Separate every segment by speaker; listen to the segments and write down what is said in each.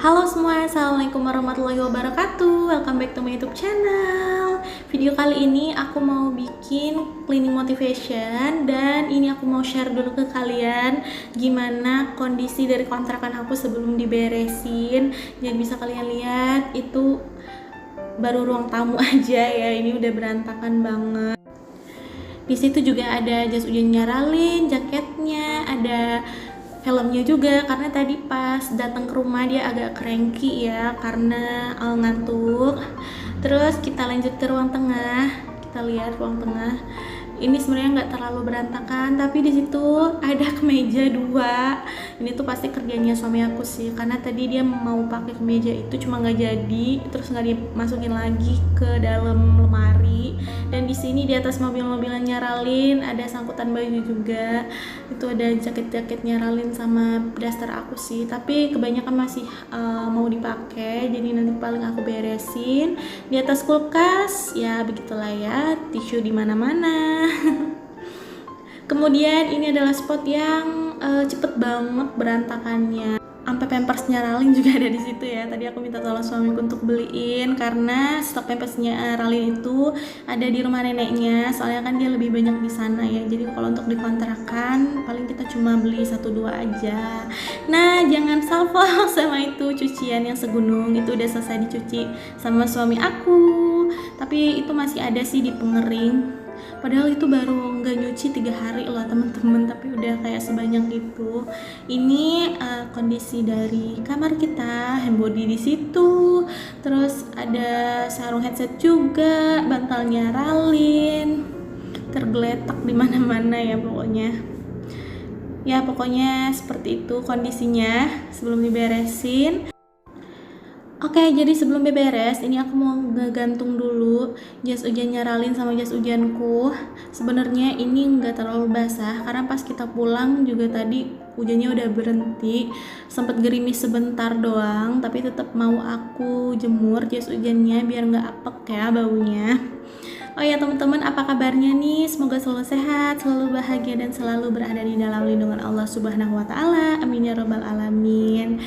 Speaker 1: Halo semua, assalamualaikum warahmatullahi wabarakatuh. Welcome back to my YouTube channel. Video kali ini aku mau bikin cleaning motivation, dan ini aku mau share dulu ke kalian gimana kondisi dari kontrakan aku sebelum diberesin. Jadi bisa kalian lihat itu baru ruang tamu aja ya, ini udah berantakan banget. Di situ juga ada jas hujan nyaralin, jaketnya, ada helmnya juga, karena tadi pas datang ke rumah dia agak cranky ya karena ngantuk. Terus kita lanjut ke ruang tengah, kita lihat ruang tengah ini sebenarnya nggak terlalu berantakan, tapi di situ ada kemeja dua. Ini tuh pasti kerjanya suami aku sih, karena tadi dia mau pakai kemeja itu cuma nggak jadi, terus nggak dimasukin lagi ke dalam lemari. Dan di sini di atas mobil-mobilan nyaralin ada sangkutan baju juga, itu ada jaket-jaket nyaralin sama daster aku sih, tapi kebanyakan masih mau dipakai, jadi nanti paling aku beresin. Di atas kulkas ya begitulah ya, tisu di mana-mana. Kemudian ini adalah spot yang cepet banget berantakannya, sampai pampers nyaralin juga ada di situ ya. Tadi aku minta tolong suamiku untuk beliin karena stok pampersnya Ralin itu ada di rumah neneknya, soalnya kan dia lebih banyak di sana ya. Jadi kalau untuk dikontrakan paling kita cuma beli 1-2 aja. Nah, jangan salvo sama itu cucian yang segunung, itu udah selesai dicuci sama suami aku, tapi itu masih ada sih di pengering. Padahal itu baru nggak nyuci 3 hari loh teman-teman, tapi udah kayak sebanyak itu. Ini kondisi dari kamar kita, hand body di situ, terus ada sarung headset juga, bantalnya Ralin, tergeletak di mana-mana ya pokoknya. Ya pokoknya seperti itu kondisinya sebelum diberesin. Oke, jadi sebelum beberes, ini aku mau ngegantung dulu jas hujan nyaralin sama jas hujanku. Sebenarnya ini nggak terlalu basah karena pas kita pulang juga tadi hujannya udah berhenti, sempet gerimis sebentar doang, tapi tetap mau aku jemur jas hujannya biar nggak apek ya baunya. Oh ya teman-teman, apa kabarnya nih? Semoga selalu sehat, selalu bahagia, dan selalu berada di dalam lindungan Allah Subhanahu wa Ta'ala. Amin ya Rabbal 'Alamin.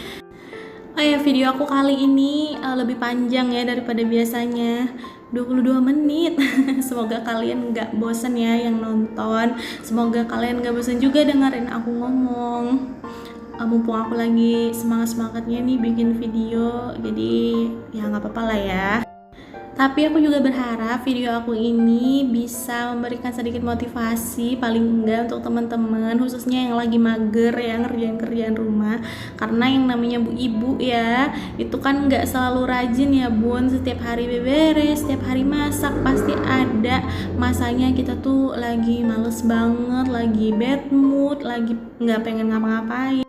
Speaker 1: Oh ya, video aku kali ini lebih panjang ya daripada biasanya, 22 menit. Semoga kalian gak bosen ya yang nonton, semoga kalian gak bosen juga dengerin aku ngomong. Mumpung aku lagi semangat-semangatnya nih bikin video, jadi ya gak apa-apa lah ya. Tapi aku juga berharap video aku ini bisa memberikan sedikit motivasi paling enggak untuk teman-teman, khususnya yang lagi mager ya ngerjain kerjaan rumah. Karena yang namanya bu ibu ya, itu kan nggak selalu rajin ya bun, setiap hari beberes, setiap hari masak, pasti ada masanya kita tuh lagi males banget, lagi bad mood, lagi nggak pengen ngapa-ngapain.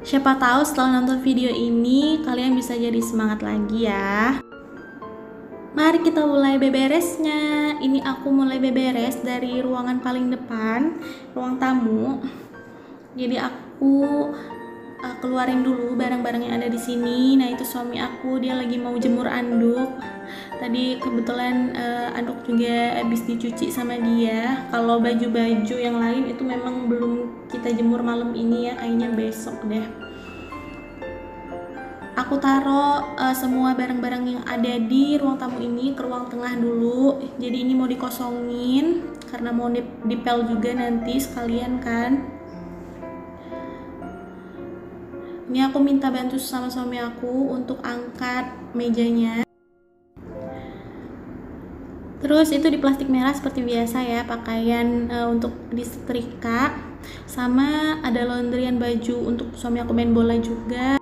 Speaker 1: Siapa tahu setelah nonton video ini kalian bisa jadi semangat lagi ya. Mari kita mulai beberesnya. Ini aku mulai beberes dari ruangan paling depan, ruang tamu. Jadi aku keluarin dulu barang-barang yang ada di sini. Nah, itu suami aku, dia lagi mau jemur anduk. Tadi kebetulan anduk juga habis dicuci sama dia. Kalau baju-baju yang lain itu memang belum kita jemur malam ini ya, kayaknya besok deh. Aku taruh semua barang-barang yang ada di ruang tamu ini ke ruang tengah dulu. Jadi ini mau dikosongin karena mau dipel juga nanti sekalian kan. Ini aku minta bantu sama suami aku untuk angkat mejanya. Terus itu di plastik merah seperti biasa ya, pakaian untuk disetrika, sama ada laundryan baju untuk suami aku main bola juga.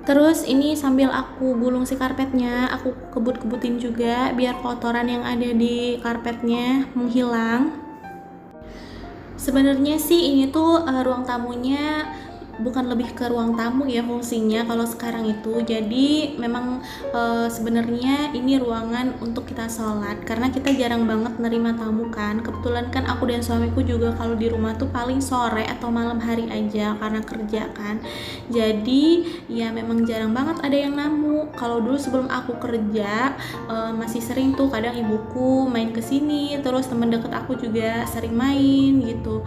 Speaker 1: Terus ini sambil aku gulung si karpetnya, aku kebut-kebutin juga biar kotoran yang ada di karpetnya menghilang. Sebenarnya sih ini tuh ruang tamunya bukan lebih ke ruang tamu ya fungsinya kalau sekarang itu. Jadi memang sebenarnya ini ruangan untuk kita sholat, karena kita jarang banget nerima tamu kan. Kebetulan kan aku dan suamiku juga kalau di rumah tuh paling sore atau malam hari aja karena kerja kan. Jadi ya memang jarang banget ada yang namu. Kalau dulu sebelum aku kerja masih sering tuh, kadang ibuku main kesini, terus temen deket aku juga sering main gitu.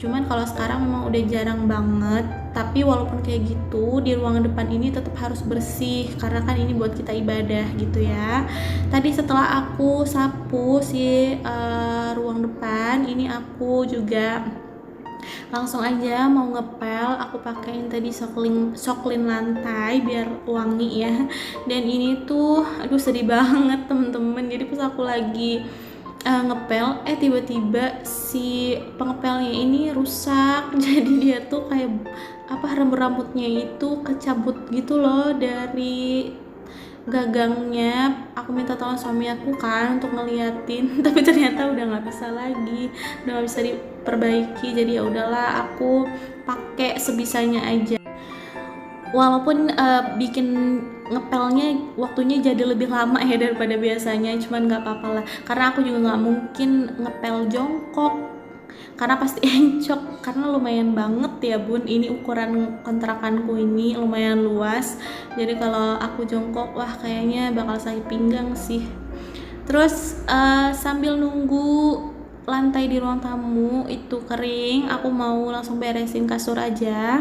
Speaker 1: Cuman kalau sekarang memang udah jarang banget. Tapi walaupun kayak gitu, di ruangan depan ini tetap harus bersih karena kan ini buat kita ibadah gitu ya. Tadi setelah aku sapu si ruang depan, ini aku juga langsung aja mau ngepel. Aku pakein tadi soklin lantai biar wangi ya. Dan ini tuh aduh sedih banget temen-temen. Jadi pas aku lagi ngepel, tiba-tiba si pengepelnya ini rusak. Jadi dia tuh kayak rambut-rambutnya itu kecabut gitu loh dari gagangnya. Aku minta tolong suami aku kan untuk ngeliatin tapi ternyata udah nggak bisa lagi, udah nggak bisa diperbaiki. Jadi ya udahlah, aku pakai sebisanya aja. Walaupun bikin ngepelnya waktunya jadi lebih lama ya daripada biasanya, cuman nggak apa-apa lah karena aku juga nggak mungkin ngepel jongkok karena pasti encok, karena lumayan banget ya bun, ini ukuran kontrakanku ini lumayan luas. Jadi kalau aku jongkok wah kayaknya bakal sakit pinggang sih. Terus sambil nunggu lantai di ruang tamu itu kering, aku mau langsung beresin kasur aja.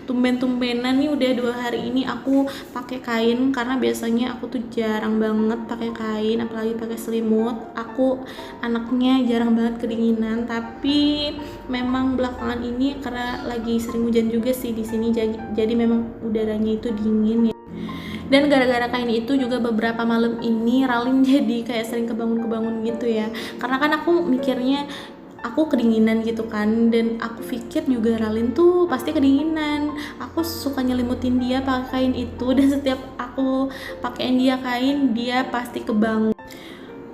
Speaker 1: Tumben-tumbenan nih udah 2 hari ini aku pakai kain karena biasanya aku tuh jarang banget pakai kain, apalagi pakai selimut. Aku anaknya jarang banget kedinginan, tapi memang belakangan ini karena lagi sering hujan juga sih di sini, jadi memang udaranya itu dingin ya. Dan gara-gara kain itu juga beberapa malam ini Ralin jadi kayak sering kebangun gitu ya, karena kan aku mikirnya aku kedinginan gitu kan, dan aku pikir juga Ralin tuh pasti kedinginan. Aku suka nyelimutin dia pakai kain itu, dan setiap aku pakein dia kain dia pasti kebangun.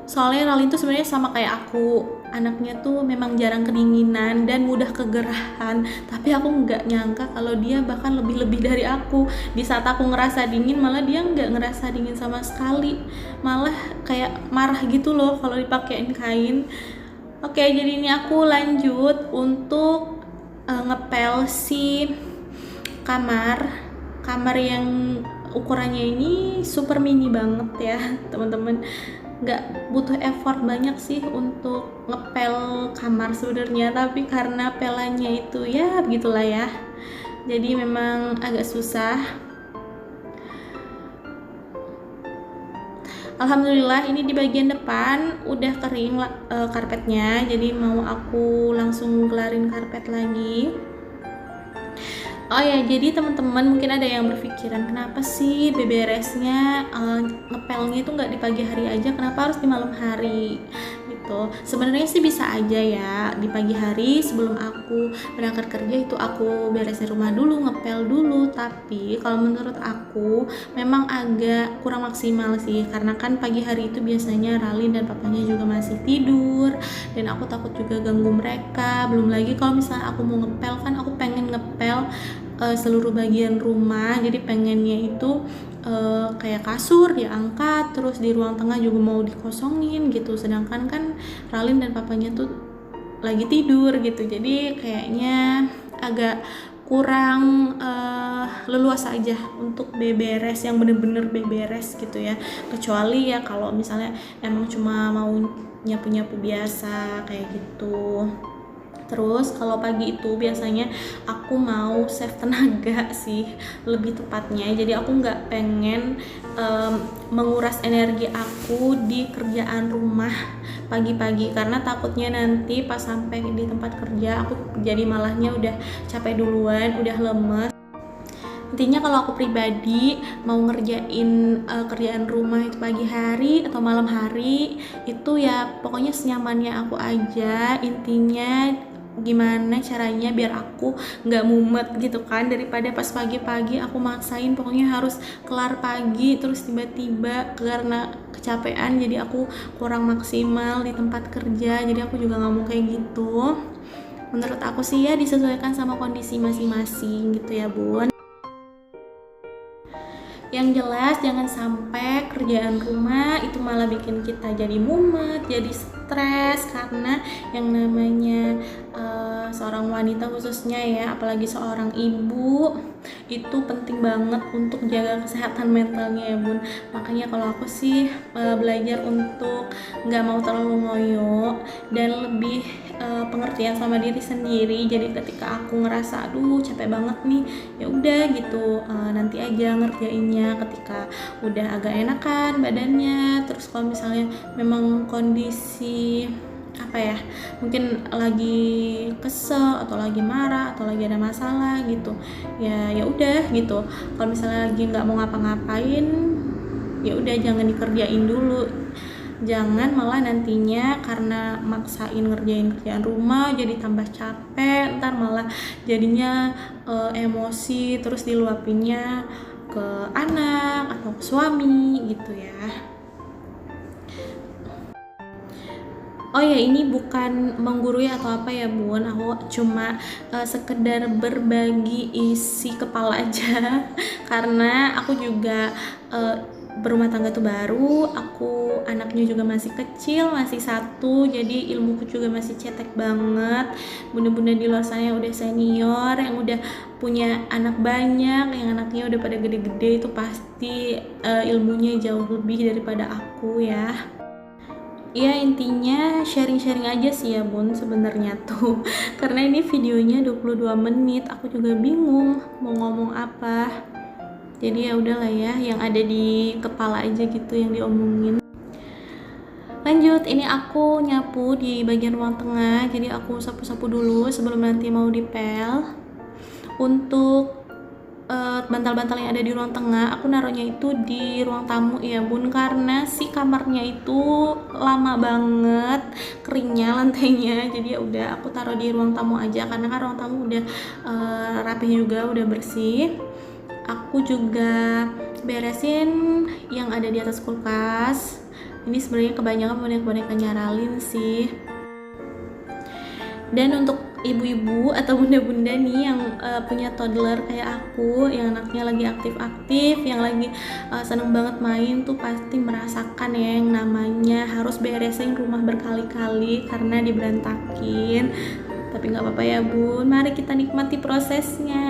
Speaker 1: Soalnya Ralin tuh sebenarnya sama kayak aku, anaknya tuh memang jarang kedinginan dan mudah kegerahan. Tapi aku nggak nyangka kalau dia bahkan lebih dari aku. Di saat aku ngerasa dingin malah dia nggak ngerasa dingin sama sekali, malah kayak marah gitu loh kalau dipakein kain. Oke, jadi ini aku lanjut untuk ngepel si kamar yang ukurannya ini super mini banget ya teman-teman. Nggak butuh effort banyak sih untuk ngepel kamar sebenarnya, tapi karena pelannya itu ya begitulah ya, jadi memang agak susah. Alhamdulillah ini di bagian depan udah kering karpetnya, jadi mau aku langsung kelarin karpet lagi. Oh ya, jadi teman-teman mungkin ada yang berpikiran kenapa sih beberesnya ngepelnya itu nggak di pagi hari aja, kenapa harus di malam hari gitu. Sebenarnya sih bisa aja ya di pagi hari sebelum aku berangkat kerja itu aku beresin rumah dulu, ngepel dulu. Tapi kalau menurut aku memang agak kurang maksimal sih, karena kan pagi hari itu biasanya Ralin dan papanya juga masih tidur, dan aku takut juga ganggu mereka. Belum lagi kalau misalnya aku mau ngepel, kan aku pengen ngepel seluruh bagian rumah, jadi pengennya itu kayak kasur diangkat, terus di ruang tengah juga mau dikosongin gitu, sedangkan kan Ralin dan papanya tuh lagi tidur gitu, jadi kayaknya agak kurang leluasa aja untuk beberes yang bener-bener beberes gitu ya. Kecuali ya kalau misalnya emang cuma mau nyapu-nyapu biasa kayak gitu. Terus kalau pagi itu biasanya aku mau save tenaga sih lebih tepatnya, jadi aku nggak pengen menguras energi aku di kerjaan rumah pagi-pagi, karena takutnya nanti pas sampai di tempat kerja aku jadi malahnya udah capek duluan, udah lemes. Intinya kalau aku pribadi mau ngerjain kerjaan rumah itu pagi hari atau malam hari itu ya pokoknya senyamannya aku aja. Intinya gimana caranya biar aku nggak mumet gitu kan, daripada pas pagi-pagi aku maksain pokoknya harus kelar pagi terus tiba-tiba karena kecapean jadi aku kurang maksimal di tempat kerja. Jadi aku juga nggak mau kayak gitu. Menurut aku sih ya disesuaikan sama kondisi masing-masing gitu ya bun. Yang jelas jangan sampai kerjaan rumah itu malah bikin kita jadi mumet, jadi stres, karena yang namanya seorang wanita khususnya ya, apalagi seorang ibu, itu penting banget untuk jaga kesehatan mentalnya ya bun. Makanya kalau aku sih belajar untuk nggak mau terlalu ngoyo dan lebih pengertian sama diri sendiri. Jadi ketika aku ngerasa aduh capek banget nih, ya udah gitu, nanti aja ngerjainnya ketika udah agak enakan badannya. Terus kalau misalnya memang kondisi apa ya, mungkin lagi kesel atau lagi marah atau lagi ada masalah gitu, ya udah gitu. Kalau misalnya lagi nggak mau ngapa-ngapain, ya udah jangan dikerjain dulu. Jangan malah nantinya karena maksain ngerjain kerjaan rumah jadi tambah capek, ntar malah jadinya emosi terus diluapinnya ke anak atau ke suami gitu ya. Oh ya, ini bukan menggurui atau apa ya bun, aku cuma sekedar berbagi isi kepala aja karena aku juga berumah tangga tuh baru, aku anaknya juga masih kecil, masih satu, jadi ilmuku juga masih cetek banget. Bunda-bunda di luar sana yang udah senior, yang udah punya anak banyak, yang anaknya udah pada gede-gede, itu pasti ilmunya jauh lebih daripada aku ya. Ya intinya sharing-sharing aja sih ya bun sebenarnya tuh karena ini videonya 22 menit, aku juga bingung mau ngomong apa. Jadi ya udahlah ya, yang ada di kepala aja gitu yang diomongin. Lanjut, ini aku nyapu di bagian ruang tengah, jadi aku sapu-sapu dulu sebelum nanti mau dipel. Untuk bantal-bantal yang ada di ruang tengah aku naruhnya itu di ruang tamu ya bun, karena si kamarnya itu lama banget keringnya lantainya. Jadi ya udah aku taruh di ruang tamu aja karena kan ruang tamu udah rapi juga, udah bersih. Aku juga beresin yang ada di atas kulkas. Ini sebenarnya kebanyakan boneka-bonekanya Ralin sih. Dan untuk ibu-ibu atau bunda-bunda nih yang punya toddler kayak aku, yang anaknya lagi aktif-aktif, yang lagi seneng banget main tuh pasti merasakan ya yang namanya harus beresin rumah berkali-kali karena diberantakin. Tapi nggak apa-apa ya bun, mari kita nikmati prosesnya.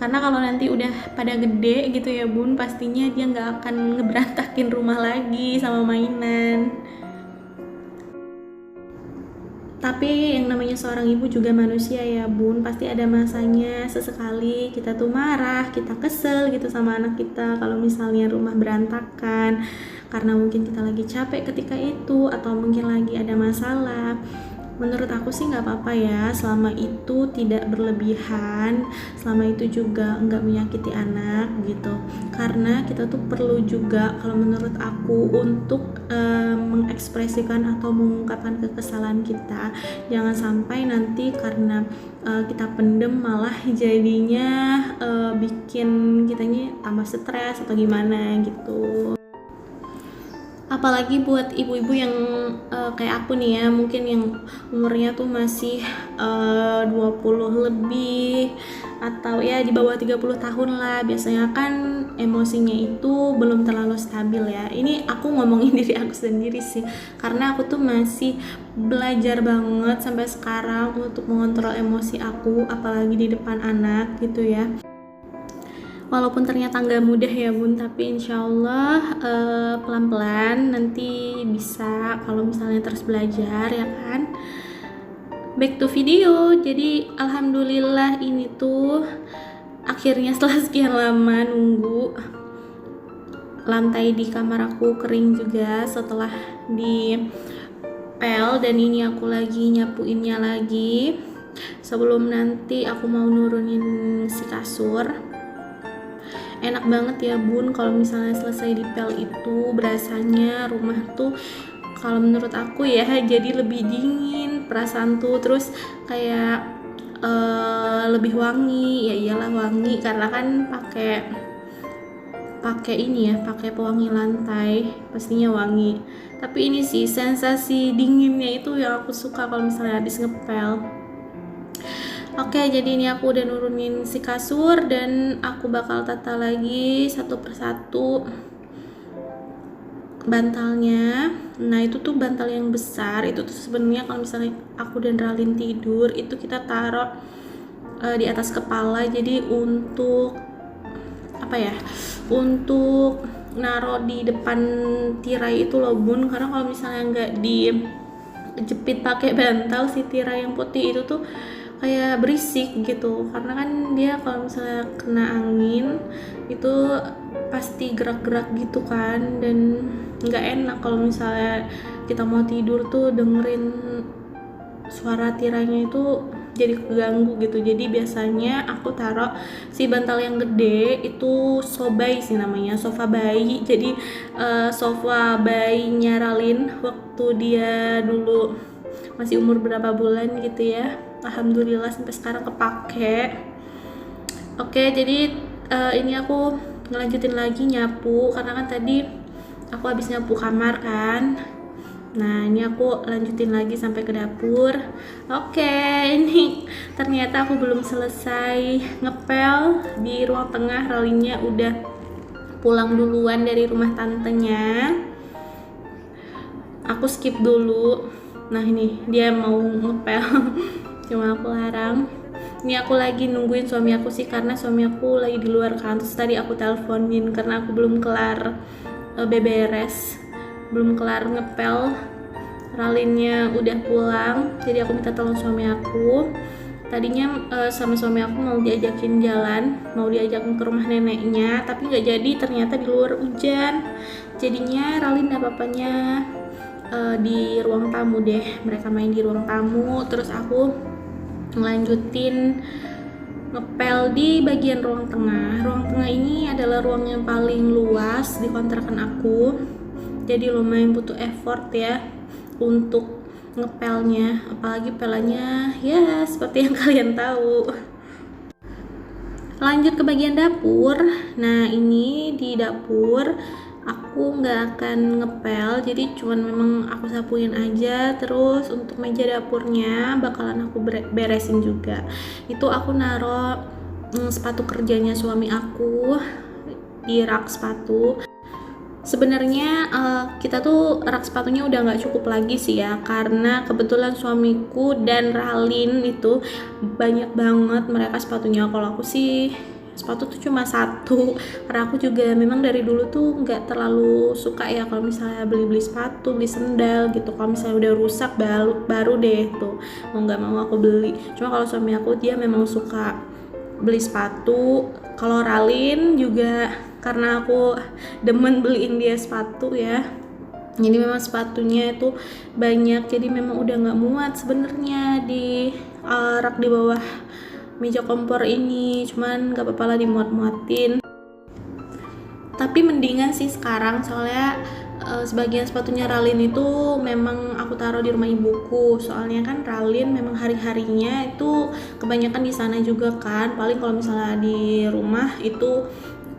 Speaker 1: Karena kalau nanti udah pada gede gitu ya bun, pastinya dia nggak akan ngeberantakin rumah lagi sama mainan. Tapi yang namanya seorang ibu juga manusia ya bun, pasti ada masanya sesekali kita tuh marah, kita kesel gitu sama anak kita kalau misalnya rumah berantakan karena mungkin kita lagi capek ketika itu atau mungkin lagi ada masalah. Menurut aku sih nggak apa-apa ya, selama itu tidak berlebihan, selama itu juga nggak menyakiti anak gitu. Karena kita tuh perlu juga kalau menurut aku untuk mengekspresikan atau mengungkapkan kekesalan kita. Jangan sampai nanti karena kita pendem malah jadinya bikin kitanya tambah stres atau gimana gitu. Apalagi buat ibu-ibu yang kayak aku nih ya, mungkin yang umurnya tuh masih 20 lebih atau ya di bawah 30 tahun lah. Biasanya kan emosinya itu belum terlalu stabil ya. Ini aku ngomongin diri aku sendiri sih, karena aku tuh masih belajar banget sampai sekarang untuk mengontrol emosi aku, apalagi di depan anak gitu ya. Walaupun ternyata nggak mudah ya bun, tapi insyaallah pelan-pelan nanti bisa kalau misalnya terus belajar ya kan. Back to video, jadi alhamdulillah ini tuh akhirnya setelah sekian lama nunggu lantai di kamar aku kering juga setelah di pel, dan ini aku lagi nyapuinnya lagi sebelum nanti aku mau nurunin si kasur. Enak banget ya bun kalau misalnya selesai dipel itu, berasanya rumah tuh kalau menurut aku ya jadi lebih dingin perasaan tuh, terus kayak lebih wangi. Ya iyalah wangi karena kan pakai ini ya, pakai pewangi lantai, pastinya wangi. Tapi ini sih sensasi dinginnya itu yang aku suka kalau misalnya habis ngepel. Oke, jadi ini aku udah nurunin si kasur dan aku bakal tata lagi satu persatu bantalnya. Nah itu tuh bantal yang besar itu tuh sebenarnya kalau misalnya aku dan Ralin tidur itu kita taruh di atas kepala, jadi untuk apa ya, untuk naruh di depan tirai itu loh bun. Karena kalau misalnya nggak di jepit pakai bantal si tirai yang putih itu tuh kayak berisik gitu, karena kan dia kalau misalnya kena angin itu pasti gerak-gerak gitu kan, dan nggak enak kalau misalnya kita mau tidur tuh dengerin suara tirainya itu jadi keganggu gitu. Jadi biasanya aku taruh si bantal yang gede itu sobai sih namanya, sofa bayi. Jadi sofa bayinya Ralin waktu dia dulu masih umur berapa bulan gitu ya. Alhamdulillah sampai sekarang kepake. Oke, jadi ini aku ngelanjutin lagi nyapu karena kan tadi aku habis nyapu kamar kan. Nah, ini aku lanjutin lagi sampai ke dapur. Oke, ini ternyata aku belum selesai ngepel di ruang tengah. Ralinnya udah pulang duluan dari rumah tantenya. Aku skip dulu. Nah, ini dia mau ngepel. Cuma aku larang. Ini aku lagi nungguin suami aku sih, karena suami aku lagi di luar kan. Terus tadi aku teleponin karena aku belum kelar beberes, belum kelar ngepel. Ralinnya udah pulang, jadi aku minta tolong suami aku. Tadinya sama suami aku mau diajakin jalan, mau diajakin ke rumah neneknya, tapi nggak jadi, ternyata di luar hujan. Jadinya Ralin dan papanya di ruang tamu deh, mereka main di ruang tamu. Terus aku ngelanjutin ngepel di bagian ruang tengah. Ruang tengah ini adalah ruang yang paling luas di kontrakan aku, jadi lumayan butuh effort ya untuk ngepelnya, apalagi pelannya ya seperti yang kalian tahu. Lanjut ke bagian dapur. Nah, ini di dapur aku nggak akan ngepel, jadi cuman memang aku sapuin aja. Terus untuk meja dapurnya bakalan aku beresin juga. Itu aku naro sepatu kerjanya suami aku di rak sepatu. Sebenarnya kita tuh rak sepatunya udah nggak cukup lagi sih ya, karena kebetulan suamiku dan Ralin itu banyak banget mereka sepatunya. Kalau aku sih sepatu tuh cuma satu, karena aku juga memang dari dulu tuh nggak terlalu suka ya kalau misalnya beli sepatu, beli sendal gitu. Kalau misalnya udah rusak baru deh tuh mau nggak mau aku beli. Cuma kalau suami aku dia memang suka beli sepatu. Kalau Ralin juga karena aku demen beliin dia sepatu ya, jadi memang sepatunya itu banyak, jadi memang udah nggak muat sebenarnya di rak di bawah meja kompor ini. Cuman nggak apa-apa lah dimuat-muatin, tapi mendingan sih sekarang, soalnya sebagian sepatunya Ralin itu memang aku taruh di rumah ibuku. Soalnya kan Ralin memang hari-harinya itu kebanyakan di sana juga kan. Paling kalau misalnya di rumah itu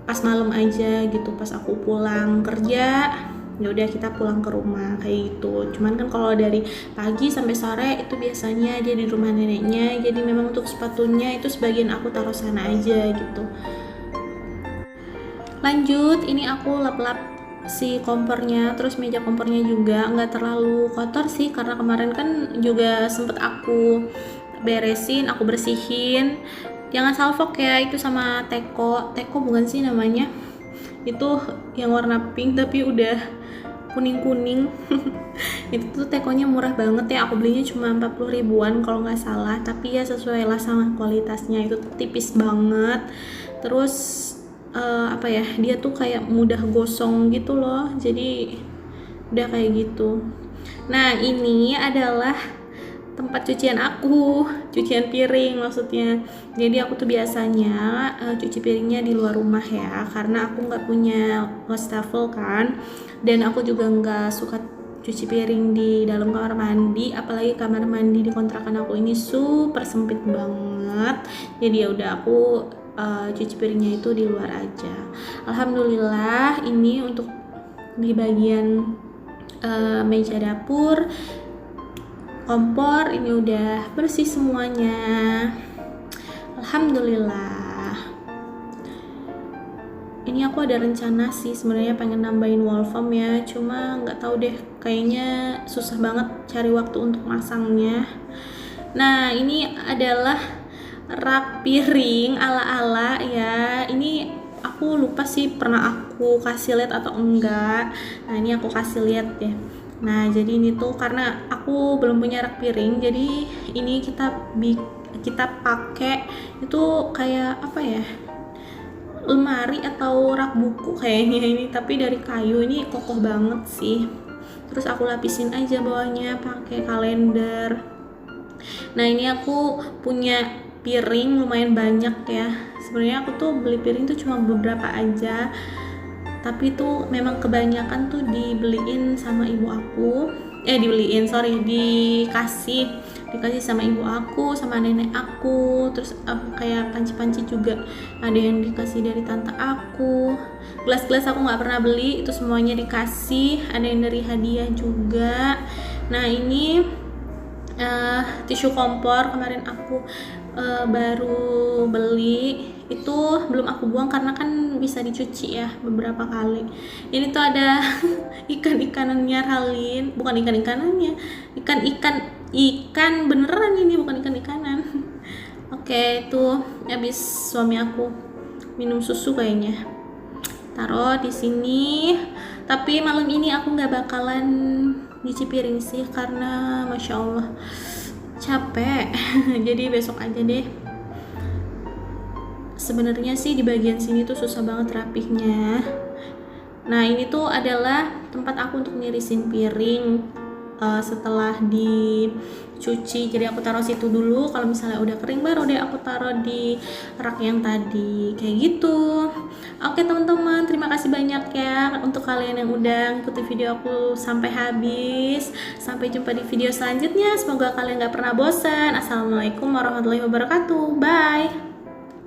Speaker 1: pas malam aja gitu, pas aku pulang kerja ya udah kita pulang ke rumah kayak gitu. Cuman kan kalau dari pagi sampai sore itu biasanya dia di rumah neneknya, jadi memang untuk sepatunya itu sebagian aku taruh sana aja gitu. Lanjut, ini aku lap-lap si kompornya, terus meja kompornya juga nggak terlalu kotor sih, karena kemarin kan juga sempet aku beresin, aku bersihin. Jangan salfok ya, itu sama teko bukan sih namanya, itu yang warna pink tapi udah kuning-kuning. Itu tuh tekonya murah banget ya, aku belinya cuma 40 ribuan kalau nggak salah, tapi ya sesuai lah sama kualitasnya, itu tipis banget. Terus apa ya, dia tuh kayak mudah gosong gitu loh, jadi udah kayak gitu. Nah, ini adalah tempat cucian aku, cucian piring maksudnya. Jadi aku tuh biasanya cuci piringnya di luar rumah ya, karena aku nggak punya wastafel kan, dan aku juga nggak suka cuci piring di dalam kamar mandi, apalagi kamar mandi di kontrakan aku ini super sempit banget. Jadi ya udah aku cuci piringnya itu di luar aja. Alhamdulillah ini untuk di bagian meja dapur, kompor ini udah bersih semuanya. Alhamdulillah. Ini aku ada rencana sih sebenarnya pengen nambahin wall foam ya, cuma nggak tahu deh, kayaknya susah banget cari waktu untuk masangnya. Nah, ini adalah rak piring ala-ala ya. Ini aku lupa sih pernah aku kasih lihat atau enggak. Nah, ini aku kasih lihat ya. Nah jadi ini tuh karena aku belum punya rak piring, jadi ini kita pakai itu kayak apa ya, lemari atau rak buku kayaknya ini, tapi dari kayu. Ini kokoh banget sih. Terus aku lapisin aja bawahnya pakai kalender. Nah ini aku punya piring lumayan banyak ya. Sebenarnya aku tuh beli piring tuh cuma beberapa aja, tapi tuh memang kebanyakan tuh dibeliin sama ibu aku, dikasih sama ibu aku, sama nenek aku. Terus kayak panci-panci juga ada yang dikasih dari tante aku. Gelas-gelas aku nggak pernah beli, itu semuanya dikasih. Ada yang dari hadiah juga. Nah ini tisu kompor kemarin aku baru beli, itu belum aku buang karena kan bisa dicuci ya beberapa kali. Ini tuh ada ikan-ikanannya Ralin, bukan ikan-ikanannya, ikan beneran, ini bukan ikan-ikanan. Oke, itu habis suami aku minum susu kayaknya, taruh di sini. Tapi malam ini aku nggak bakalan nyuci piring sih karena masya Allah capek. Jadi besok aja deh. Sebenarnya sih di bagian sini tuh susah banget rapihnya. Nah ini tuh adalah tempat aku untuk nirisin piring setelah dicuci. Jadi aku taruh situ dulu, kalau misalnya udah kering baru deh aku taruh di rak yang tadi, kayak gitu. Oke teman-teman, terima kasih banyak ya untuk kalian yang udah ikuti video aku sampai habis. Sampai jumpa di video selanjutnya, semoga kalian gak pernah bosan. Assalamualaikum warahmatullahi wabarakatuh, bye.